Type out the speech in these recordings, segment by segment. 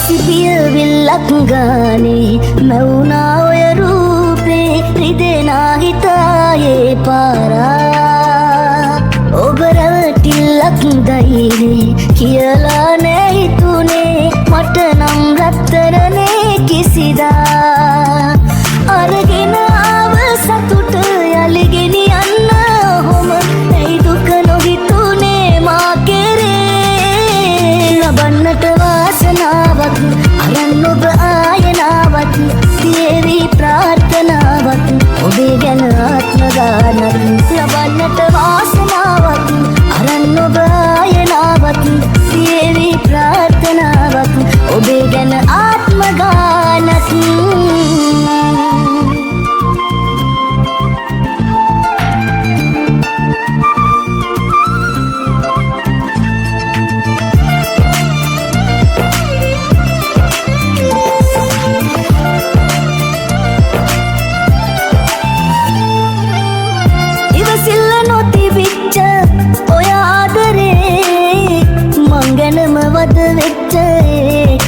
සිපිය විල්ලක් ගානේ මැවුනා ඔය රූපේ රිදෙනා හිතායේ පාරා ඔබ රැවටිල්ලක් දයිනේ කියලා නෑ හිතුනේ මට නම් රත්තරනේ කිසිදා අරගෙන ආව සතුට යලි ගෙනියන්න ඔහොම ඇයි දුක නොහිතුනේ මා කෙරේ ලබන්නට වාසනාවක් අරන් ඔබ ආයනාවක් තියේවි ප්‍රාර්ථනාවක් ඔබේ ගැන ආත්ම ගානක් ලබන්නට වාසනාවක් අරන් ඔබ ආයනාවක් තියේවි ප්‍රාර්ථනාවක් ඔබේ ගැන ආත්ම ගානක්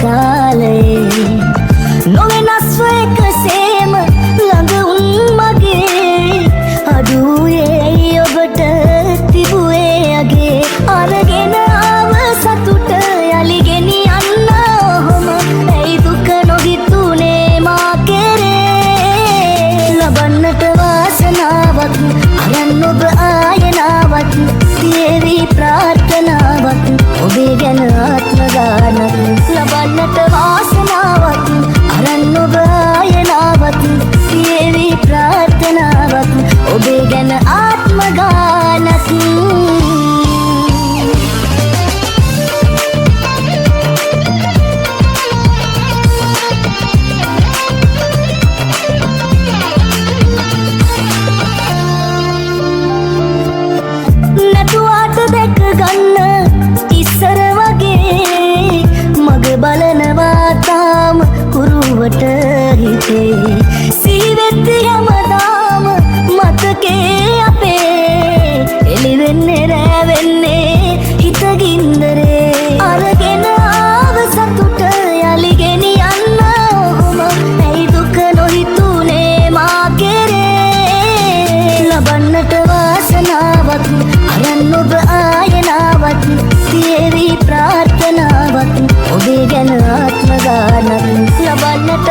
කාලේ නොවෙනස්ව එකසේම ළඟ උන් මගේ අඩුවේ ඔබට තිබුවේ අගේ අරගෙන ආව සතුට යලි ගෙනියන්න ඔහොම ඇයි දුක නොහිතුනේ මා කෙරේ ලබන්නට වාසනාවක් අරන් ඔබ ආයනාවක් තියේවි ප්‍රාර්ථනාවක් ඔබේ ගැන ආත්ම ගානක් ලබන්නට වාසනාවක් අරන් ඔබ ආයනාවක් තියේවි ප්‍රාර්ථනාවක් ඔබේ ගැන ආත්ම ගානක් නැතුවාට දැක ගන්න ඉස්සර වගේ මග බලනවා තාම කුරුවට හිතේ සීවෙත් හැමදාම මතකේ අපේ එළි වෙන්නේ රෑ වෙන්නේ හිත ගින්දරේ අරගෙන ආව සතුට යලි ගෙනියන්න ඔහොම ඇයි දුක නොහිතුනේ මා කෙරේ ලබන්නට වාසනාවක් අරන් ඔබ ආයනාවක් තියේවි ප්‍රාර්ථනාවක් ඔබේ ගැන ආත්ම ගානක් ලබන්නට